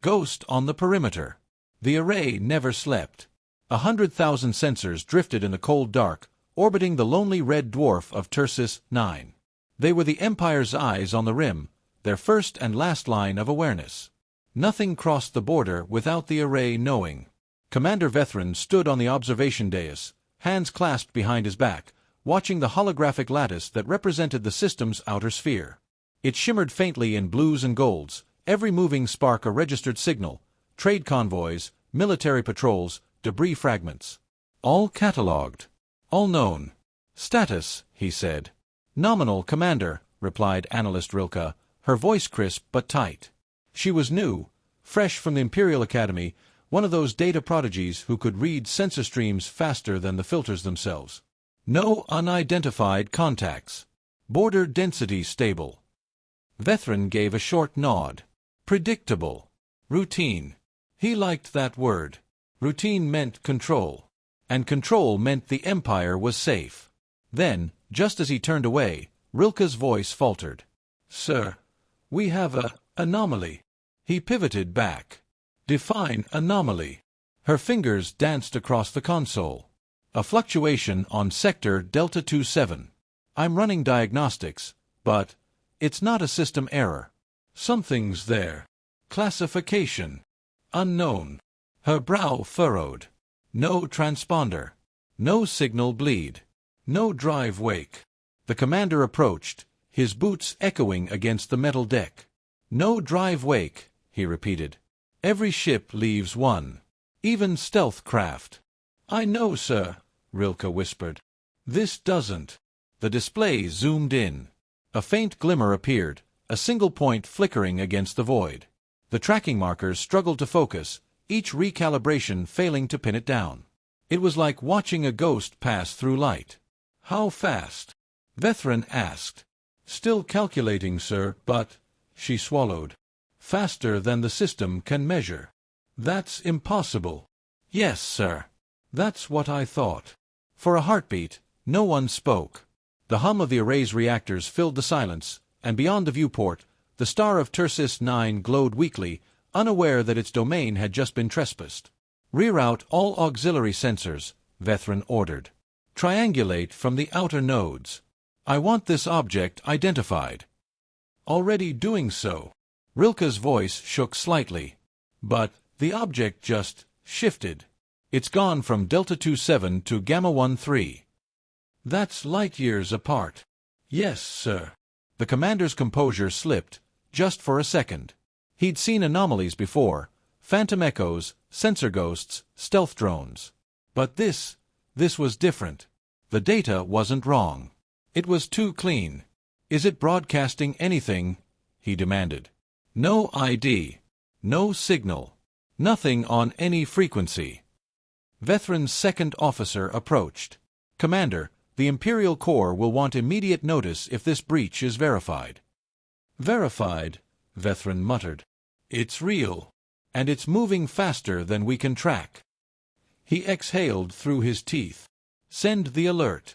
Ghost on the perimeter. The array never slept. 100,000 sensors drifted in the cold dark, orbiting the lonely red dwarf of Tersis 9. They were the Empire's eyes on the rim, their first and last line of awareness. Nothing crossed the border without the array knowing. Commander Vethrin stood on the observation dais, hands clasped behind his back, watching the holographic lattice that represented the system's outer sphere. It shimmered faintly in blues and golds, every moving spark a registered signal, trade convoys, military patrols, debris fragments. All catalogued. All known. Status, he said. Nominal, Commander, replied Analyst Rilke, her voice crisp but tight. She was new, fresh from the Imperial Academy, one of those data prodigies who could read sensor streams faster than the filters themselves. No unidentified contacts. Border density stable. Vethrin gave a short nod. Predictable. Routine. He liked that word. Routine meant control. And control meant the Empire was safe. Then, just as he turned away, Rilke's voice faltered. Sir, we have a anomaly. He pivoted back. Define anomaly. Her fingers danced across the console. A fluctuation on sector Delta 27. I'm running diagnostics, but it's not a system error. Something's there. Classification. Unknown. Her brow furrowed. No transponder. No signal bleed. No drive wake. The commander approached, his boots echoing against the metal deck. No drive wake, he repeated. Every ship leaves one. Even stealth craft. I know, sir, Rilke whispered. This doesn't. The display zoomed in. A faint glimmer appeared, a single point flickering against the void. The tracking markers struggled to focus, each recalibration failing to pin it down. It was like watching a ghost pass through light. How fast? Vethrin asked. Still calculating, sir, but, she swallowed. Faster than the system can measure. That's impossible. Yes, sir. That's what I thought. For a heartbeat, no one spoke. The hum of the array's reactors filled the silence, and beyond the viewport, the star of Tersis 9 glowed weakly, unaware that its domain had just been trespassed. Reroute all auxiliary sensors, Vethrin ordered. Triangulate from the outer nodes. I want this object identified. Already doing so. Rilke's voice shook slightly. But the object just shifted. It's gone from Delta 27 to Gamma 13. That's light years apart. Yes, sir. The commander's composure slipped, just for a second. He'd seen anomalies before, phantom echoes, sensor ghosts, stealth drones. But this was different. The data wasn't wrong. It was too clean. Is it broadcasting anything? He demanded. No ID. No signal. Nothing on any frequency. Vethrin's second officer approached. Commander, the Imperial Corps will want immediate notice if this breach is verified. Verified, Vethrin muttered. It's real. And it's moving faster than we can track. He exhaled through his teeth. Send the alert.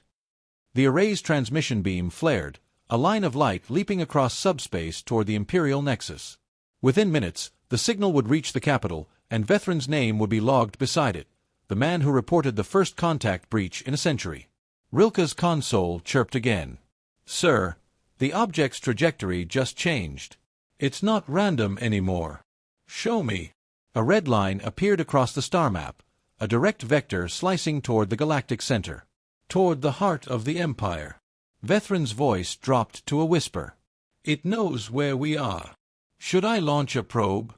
The array's transmission beam flared, a line of light leaping across subspace toward the Imperial nexus. Within minutes, the signal would reach the capital, and Vethrin's name would be logged beside it, the man who reported the first contact breach in a century. Rilke's console chirped again. Sir, the object's trajectory just changed. It's not random anymore. Show me. A red line appeared across the star map, a direct vector slicing toward the galactic center. Toward the heart of the Empire. Vethrin's voice dropped to a whisper. It knows where we are. Should I launch a probe?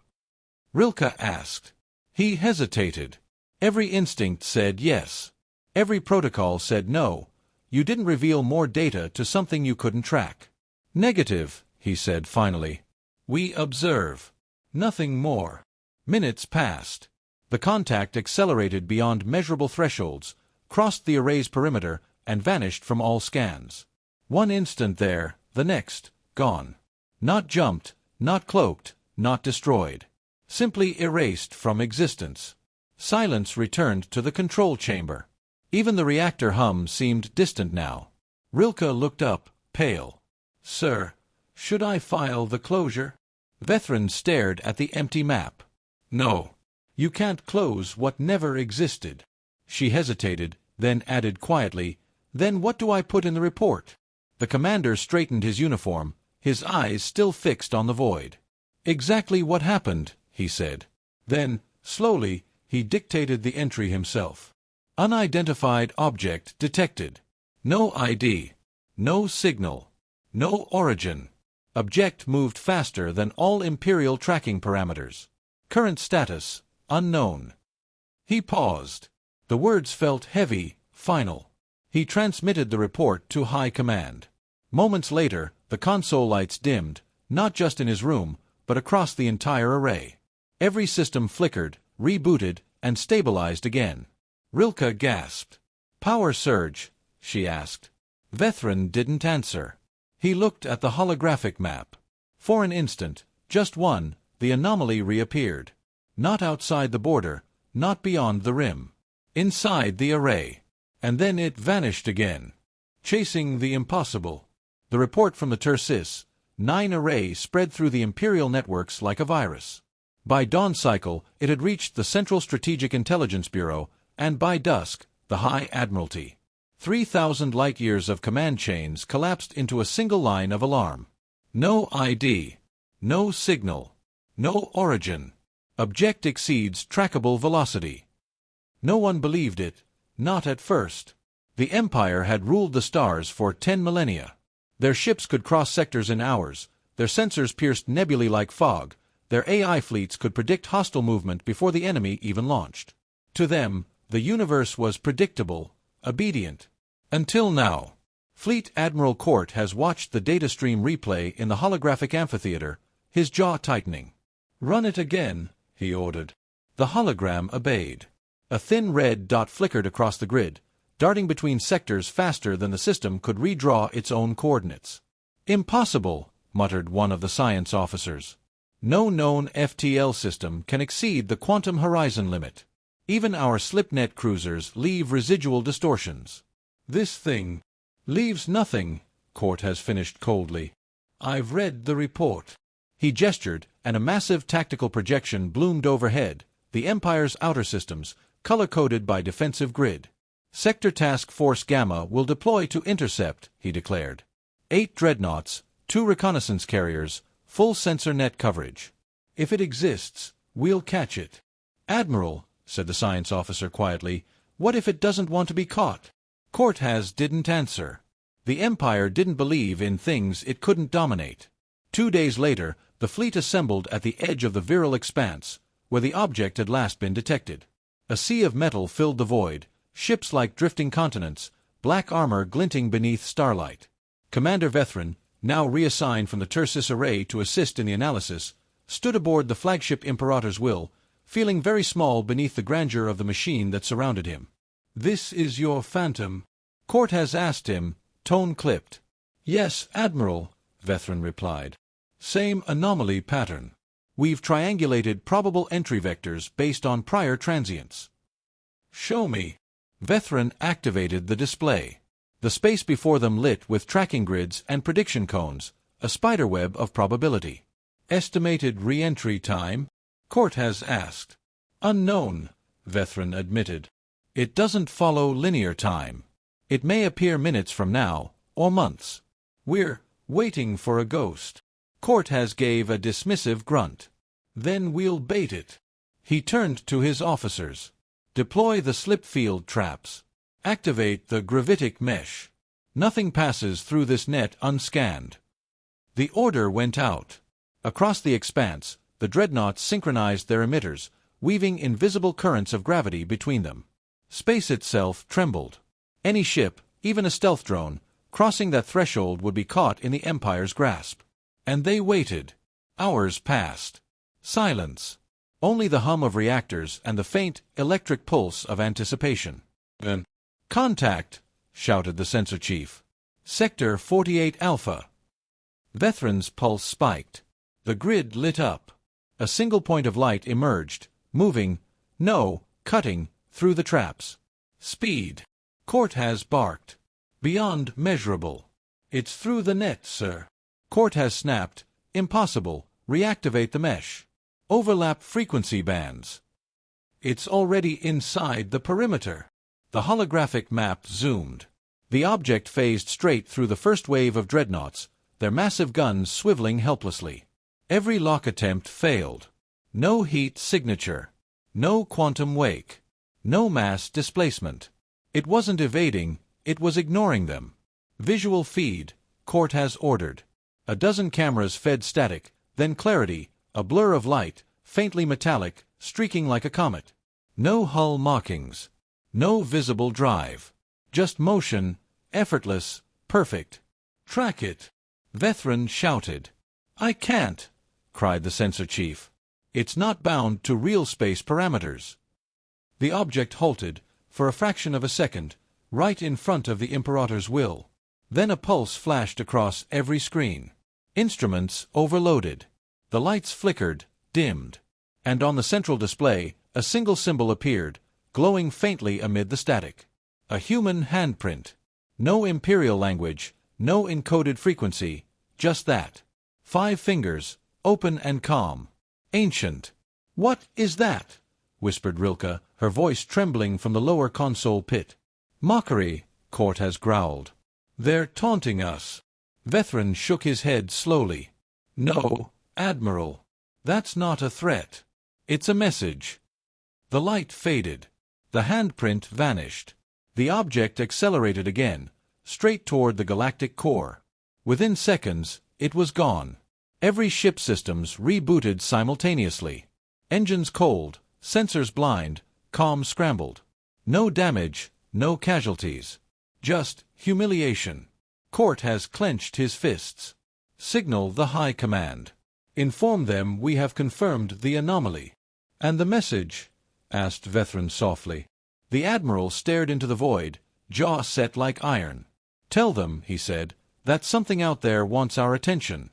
Rilke asked. He hesitated. Every instinct said yes. Every protocol said no. You didn't reveal more data to something you couldn't track. Negative, he said finally. We observe. Nothing more. Minutes passed. The contact accelerated beyond measurable thresholds, crossed the array's perimeter, and vanished from all scans. One instant there, the next, gone. Not jumped, not cloaked, not destroyed. Simply erased from existence. Silence returned to the control chamber. Even the reactor hum seemed distant now. Rilke looked up, pale. Sir, should I file the closure? Vethrin stared at the empty map. No. You can't close what never existed. She hesitated, then added quietly, Then what do I put in the report? The commander straightened his uniform, his eyes still fixed on the void. Exactly what happened, he said. Then, slowly, he dictated the entry himself. Unidentified object detected. No ID. No signal. No origin. Object moved faster than all Imperial tracking parameters. Current status, unknown. He paused. The words felt heavy, final. He transmitted the report to High Command. Moments later, the console lights dimmed, not just in his room, but across the entire array. Every system flickered, rebooted, and stabilized again. Rilke gasped. Power surge, she asked. Vethran didn't answer. He looked at the holographic map. For an instant, just one, the anomaly reappeared. Not outside the border, not beyond the rim. Inside the array. And then it vanished again. Chasing the impossible. The report from the Tersis 9 array spread through the Imperial networks like a virus. By dawn cycle, it had reached the Central Strategic Intelligence Bureau, and by dusk, the High Admiralty. 3,000 light-years of command chains collapsed into a single line of alarm. No ID. No signal. No origin. Object exceeds trackable velocity. No one believed it, not at first. The Empire had ruled the stars for 10 millennia. Their ships could cross sectors in hours, their sensors pierced nebulae like fog, their AI fleets could predict hostile movement before the enemy even launched. To them, the universe was predictable, obedient. Until now. Fleet Admiral Court has watched the data stream replay in the holographic amphitheater, his jaw tightening. Run it again, he ordered. The hologram obeyed. A thin red dot flickered across the grid, darting between sectors faster than the system could redraw its own coordinates. Impossible, muttered one of the science officers. No known FTL system can exceed the quantum horizon limit. Even our SlipNet cruisers leave residual distortions. This thing leaves nothing, Court has finished coldly. I've read the report. He gestured, and a massive tactical projection bloomed overhead, the Empire's outer systems, color-coded by defensive grid. Sector Task Force Gamma will deploy to intercept, he declared. 8 dreadnoughts, 2 reconnaissance carriers, full sensor net coverage. If it exists, we'll catch it. Admiral, said the science officer quietly, what if it doesn't want to be caught? Court didn't answer. The Empire didn't believe in things it couldn't dominate. 2 days later, the fleet assembled at the edge of the virile expanse, where the object had last been detected. A sea of metal filled the void, ships like drifting continents, black armor glinting beneath starlight. Commander Vethran, now reassigned from the Tersis array to assist in the analysis, stood aboard the flagship Imperator's Will, feeling very small beneath the grandeur of the machine that surrounded him. This is your phantom? Court has asked him, tone clipped. Yes, Admiral, Vethran replied. Same anomaly pattern. We've triangulated probable entry vectors based on prior transients. Show me. Vethran activated the display. The space before them lit with tracking grids and prediction cones, a spiderweb of probability. Estimated re-entry time? Court has asked. Unknown, Vethran admitted. It doesn't follow linear time. It may appear minutes from now, or months. We're waiting for a ghost. Court has gave a dismissive grunt. Then we'll bait it. He turned to his officers. Deploy the slip field traps. Activate the gravitic mesh. Nothing passes through this net unscanned. The order went out. Across the expanse, the dreadnoughts synchronized their emitters, weaving invisible currents of gravity between them. Space itself trembled. Any ship, even a stealth drone, crossing that threshold would be caught in the Empire's grasp. And they waited. Hours passed. Silence. Only the hum of reactors and the faint, electric pulse of anticipation. Then, contact, shouted the sensor chief. Sector 48 Alpha. Vethran's pulse spiked. The grid lit up. A single point of light emerged, moving, cutting, through the traps. Speed. Court has barked. Beyond measurable. It's through the net, sir. Court has snapped. Impossible. Reactivate the mesh. Overlap frequency bands. It's already inside the perimeter. The holographic map zoomed. The object phased straight through the first wave of dreadnoughts, their massive guns swiveling helplessly. Every lock attempt failed. No heat signature. No quantum wake. No mass displacement. It wasn't evading, it was ignoring them. Visual feed, Court has ordered. A dozen cameras fed static, then clarity, a blur of light, faintly metallic, streaking like a comet. No hull markings. No visible drive. Just motion, effortless, perfect. Track it. Vethran shouted. I can't, cried the sensor chief. It's not bound to real space parameters. The object halted, for a fraction of a second, right in front of the Imperator's will. Then a pulse flashed across every screen. Instruments overloaded. The lights flickered, dimmed. And on the central display, a single symbol appeared, glowing faintly amid the static. A human handprint. No Imperial language, no encoded frequency, just that. 5 fingers, open and calm. Ancient. What is that? Whispered Rilke, her voice trembling from the lower console pit. Mockery, Court has growled. They're taunting us. Vethran shook his head slowly. No, Admiral. That's not a threat. It's a message. The light faded. The handprint vanished. The object accelerated again, straight toward the galactic core. Within seconds, it was gone. Every ship systems rebooted simultaneously. Engines cold, sensors blind, comms scrambled. No damage, no casualties. Just humiliation. Court has clenched his fists. Signal the High Command. Inform them we have confirmed the anomaly. And the message? Asked Vethran softly. The Admiral stared into the void, jaw set like iron. Tell them, he said, that something out there wants our attention.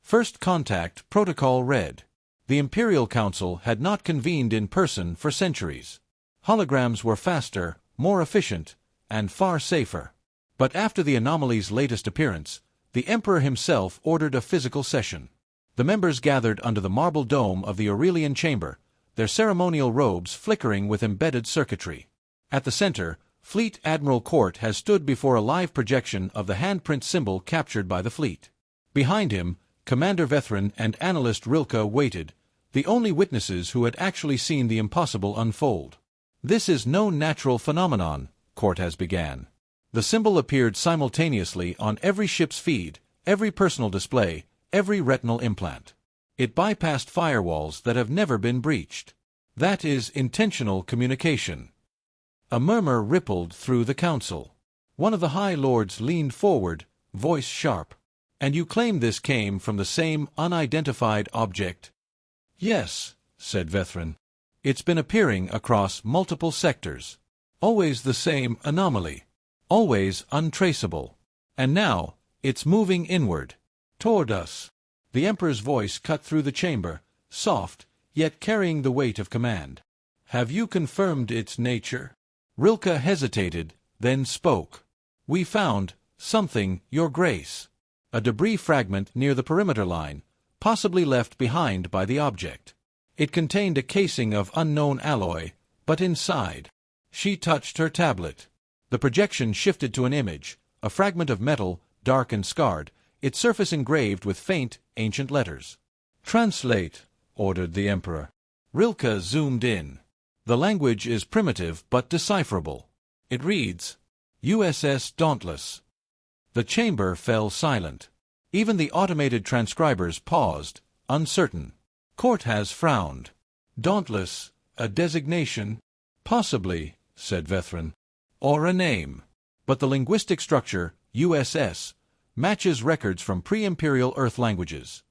First contact protocol read. The Imperial Council had not convened in person for centuries. Holograms were faster, more efficient, and far safer. But after the anomaly's latest appearance, the Emperor himself ordered a physical session. The members gathered under the marble dome of the Aurelian chamber, their ceremonial robes flickering with embedded circuitry. At the center, Fleet Admiral Court has stood before a live projection of the handprint symbol captured by the fleet. Behind him, Commander Vethran and Analyst Rilke waited, the only witnesses who had actually seen the impossible unfold. This is no natural phenomenon, Court has began. The symbol appeared simultaneously on every ship's feed, every personal display, every retinal implant. It bypassed firewalls that have never been breached. That is intentional communication. A murmur rippled through the council. One of the High Lords leaned forward, voice sharp. And you claim this came from the same unidentified object? Yes, said Vethran. It's been appearing across multiple sectors. Always the same anomaly. Always untraceable. And now, it's moving inward. Toward us. The Emperor's voice cut through the chamber, soft, yet carrying the weight of command. Have you confirmed its nature? Rilke hesitated, then spoke. We found something, Your Grace. A debris fragment near the perimeter line, possibly left behind by the object. It contained a casing of unknown alloy, but inside. She touched her tablet. The projection shifted to an image, a fragment of metal, dark and scarred, its surface engraved with faint, ancient letters. Translate, ordered the Emperor. Rilke zoomed in. The language is primitive but decipherable. It reads, USS Dauntless. The chamber fell silent. Even the automated transcribers paused, uncertain. Court has frowned. Dauntless, a designation? Possibly, said Vethran. Or a name. But the linguistic structure, USS, matches records from pre-Imperial Earth languages.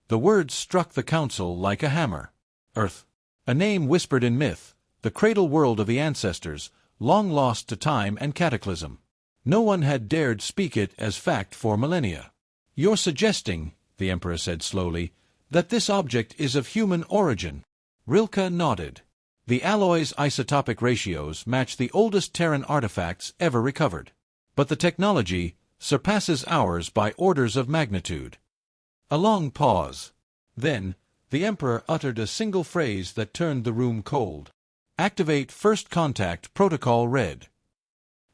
The words struck the council like a hammer. Earth. A name whispered in myth, the cradle world of the ancestors, long lost to time and cataclysm. No one had dared speak it as fact for millennia. You're suggesting, the Emperor said slowly, that this object is of human origin. Rilke nodded. The alloy's isotopic ratios match the oldest Terran artifacts ever recovered. But the technology surpasses ours by orders of magnitude. A long pause. Then, The Emperor uttered a single phrase that turned the room cold. "Activate First Contact Protocol Red."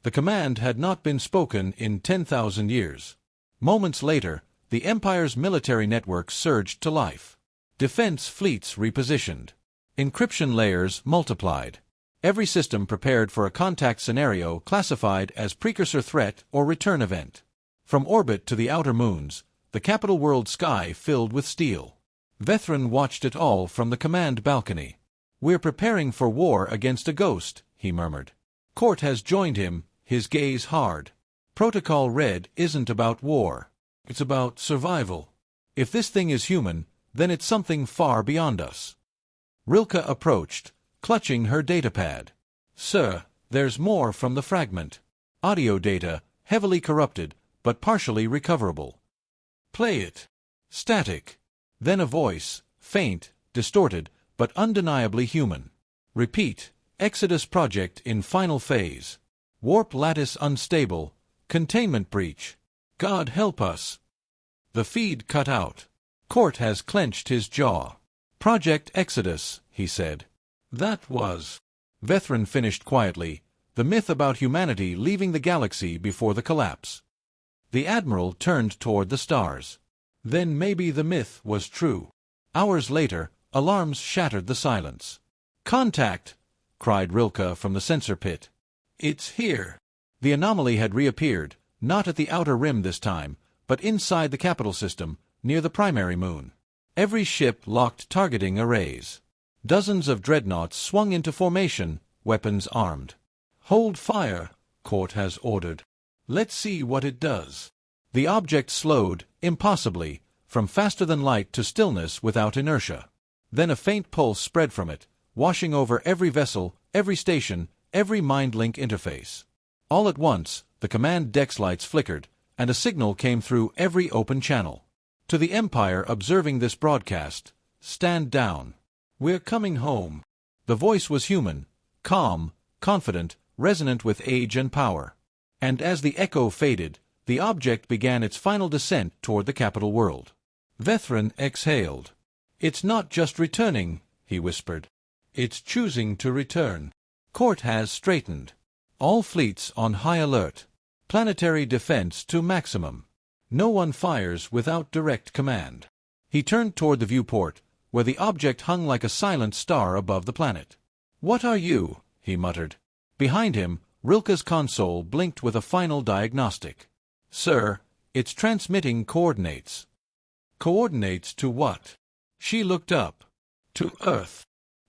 The command had not been spoken in 10,000 years. Moments later, the Empire's military network surged to life. Defense fleets repositioned. Encryption layers multiplied. Every system prepared for a contact scenario classified as precursor threat or return event. From orbit to the outer moons, the capital world sky filled with steel. Vethran watched it all from the command balcony. "We're preparing for war against a ghost," he murmured. Court has joined him, his gaze hard. Protocol Red isn't about war. It's about survival. If this thing is human, then it's something far beyond us. Rilke approached, clutching her datapad. "Sir, there's more from the fragment. Audio data, heavily corrupted, but partially recoverable." "Play it." Static. Then a voice, faint, distorted, but undeniably human. "Repeat. Exodus project in final phase. Warp lattice unstable. Containment breach. God help us." The feed cut out. Court has clenched his jaw. "Project Exodus," he said. "That was..." Vethran finished quietly, "the myth about humanity leaving the galaxy before the collapse." The Admiral turned toward the stars. Then maybe the myth was true. Hours later, alarms shattered the silence. "Contact!" cried Rilke from the sensor pit. "It's here." The anomaly had reappeared, not at the outer rim this time, but inside the capital system, near the primary moon. Every ship locked targeting arrays. Dozens of dreadnoughts swung into formation, weapons armed. "Hold fire," Court has ordered. "Let's see what it does." The object slowed, impossibly, from faster-than-light to stillness without inertia. Then a faint pulse spread from it, washing over every vessel, every station, every mind-link interface. All at once, the command deck's lights flickered, and a signal came through every open channel. To the Empire observing this broadcast, "Stand down. We're coming home." The voice was human, calm, confident, resonant with age and power. And as the echo faded, the object began its final descent toward the capital world. Vethran exhaled. "It's not just returning," he whispered. "It's choosing to return." Court has straightened. All fleets on high alert. Planetary defense to maximum. No one fires without direct command. He turned toward the viewport, where the object hung like a silent star above the planet. "What are you?" he muttered. Behind him, Rilke's console blinked with a final diagnostic. "Sir, it's transmitting coordinates." "Coordinates to what?" She looked up. "To Earth."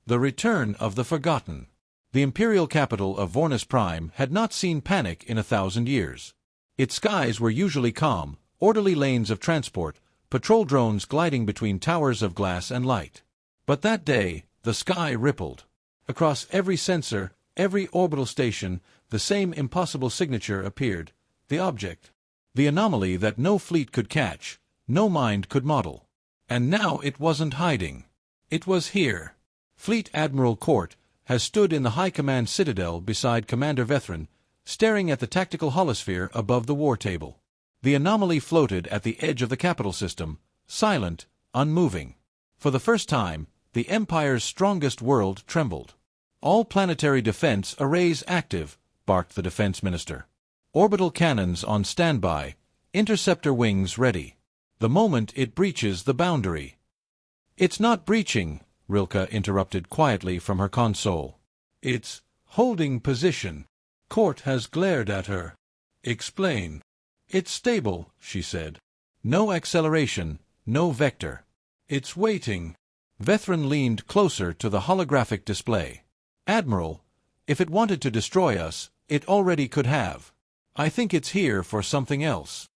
The return of the forgotten. The imperial capital of Vornus Prime had not seen panic in 1,000 years. Its skies were usually calm, orderly lanes of transport, patrol drones gliding between towers of glass and light. But that day, the sky rippled. Across every sensor, every orbital station, the same impossible signature appeared, the object. The anomaly that no fleet could catch, no mind could model. And now it wasn't hiding. It was here. Fleet Admiral Court has stood in the High Command Citadel beside Commander Vethran, staring at the tactical holosphere above the war table. The anomaly floated at the edge of the capital system, silent, unmoving. For the first time, the Empire's strongest world trembled. "All planetary defense arrays active," barked the defense minister. "Orbital cannons on standby, interceptor wings ready. The moment it breaches the boundary." "It's not breaching," Rilke interrupted quietly from her console. "It's holding position." Court has glared at her. "Explain." "It's stable," she said. "No acceleration, no vector. It's waiting." Vethran leaned closer to the holographic display. "Admiral, if it wanted to destroy us, it already could have. I think it's here for something else."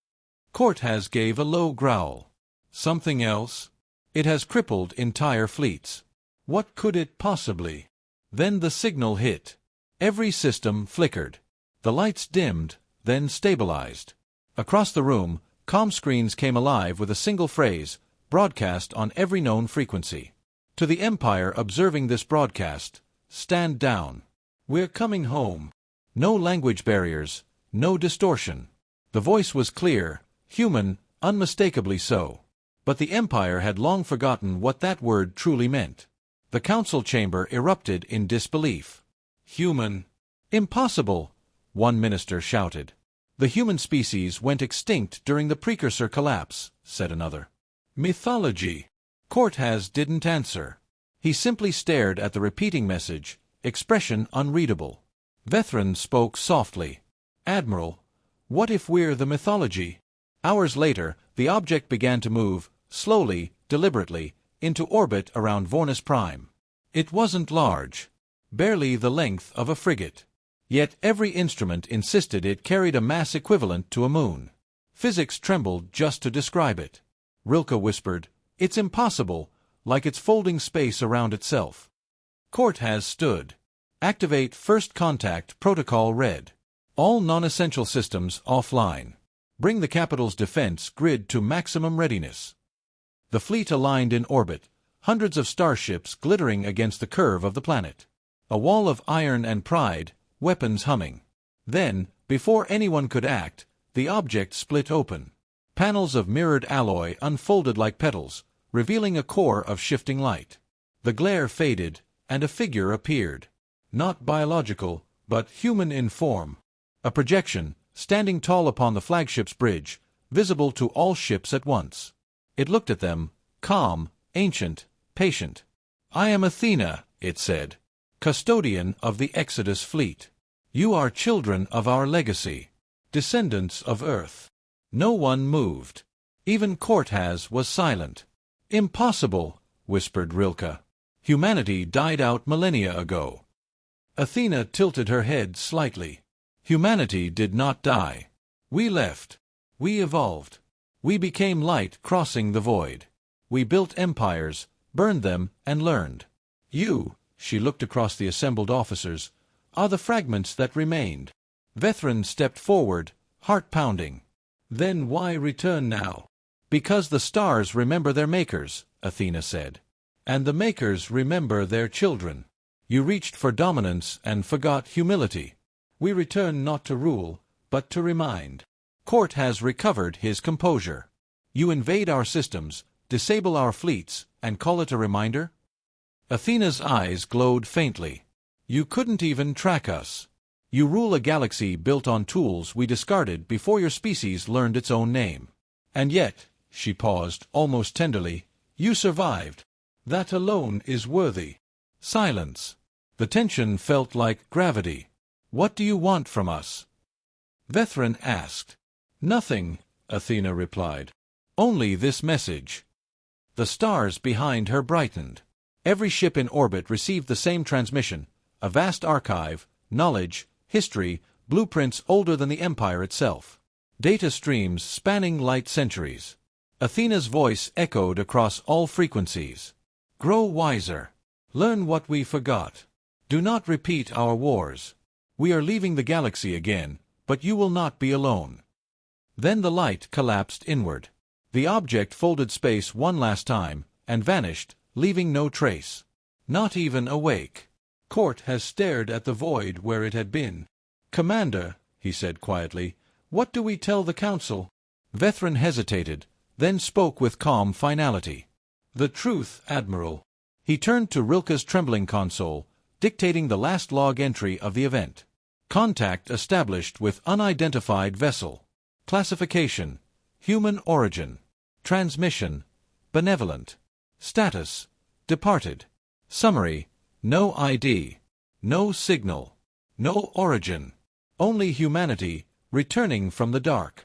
Court has gave a low growl. "Something else?" "It has crippled entire fleets." "What could it possibly?" Then the signal hit. Every system flickered. The lights dimmed, then stabilized. Across the room, comm screens came alive with a single phrase, broadcast on every known frequency. To the Empire observing this broadcast, "Stand down. We're coming home." No language barriers, no distortion. The voice was clear, human, unmistakably so. But the Empire had long forgotten what that word truly meant. The council chamber erupted in disbelief. "Human! Impossible!" one minister shouted. "The human species went extinct during the precursor collapse," said another. "Mythology!" Cortez didn't answer. He simply stared at the repeating message, expression unreadable. Vethran spoke softly. "Admiral, what if we're the mythology?" Hours later, the object began to move, slowly, deliberately, into orbit around Vornus Prime. It wasn't large, barely the length of a frigate. Yet every instrument insisted it carried a mass equivalent to a moon. Physics trembled just to describe it. Rilke whispered, "It's impossible," like it's folding space around itself. Cortez stood. "Activate First Contact Protocol Red. All non-essential systems offline. Bring the capital's defense grid to maximum readiness." The fleet aligned in orbit, hundreds of starships glittering against the curve of the planet. A wall of iron and pride, weapons humming. Then, before anyone could act, the object split open. Panels of mirrored alloy unfolded like petals, revealing a core of shifting light. The glare faded, and a figure appeared. Not biological, but human in form. A projection, standing tall upon the flagship's bridge, visible to all ships at once. It looked at them, calm, ancient, patient. "I am Athena," it said, "custodian of the Exodus fleet. You are children of our legacy, descendants of Earth." No one moved. Even Cortez was silent. "Impossible," whispered Rilke. "Humanity died out millennia ago." Athena tilted her head slightly. "Humanity did not die. We left. We evolved. We became light crossing the void. We built empires, burned them, and learned. You," she looked across the assembled officers, "are the fragments that remained." Vethran stepped forward, heart pounding. "Then why return now?" "Because the stars remember their makers," Athena said. "And the makers remember their children. You reached for dominance and forgot humility. We return not to rule, but to remind." Court has recovered his composure. "You invade our systems, disable our fleets, and call it a reminder?" Athena's eyes glowed faintly. "You couldn't even track us. You rule a galaxy built on tools we discarded before your species learned its own name. And yet," she paused, almost tenderly, "you survived. That alone is worthy." Silence. The tension felt like gravity. "What do you want from us?" Vethran asked. "Nothing," Athena replied. "Only this message." The stars behind her brightened. Every ship in orbit received the same transmission, a vast archive, knowledge, history, blueprints older than the Empire itself. Data streams spanning light centuries. Athena's voice echoed across all frequencies. "Grow wiser. Learn what we forgot. Do not repeat our wars. We are leaving the galaxy again, but you will not be alone." Then the light collapsed inward. The object folded space one last time, and vanished, leaving no trace. Not even a wake. Court has stared at the void where it had been. "Commander," he said quietly, "what do we tell the Council?" Vethran hesitated, then spoke with calm finality. "The truth, Admiral." He turned to Rilke's trembling console, dictating the last log entry of the event. "Contact established with unidentified vessel. Classification: human origin. Transmission: benevolent. Status: departed. Summary: no ID. No signal. No origin. Only humanity, returning from the dark."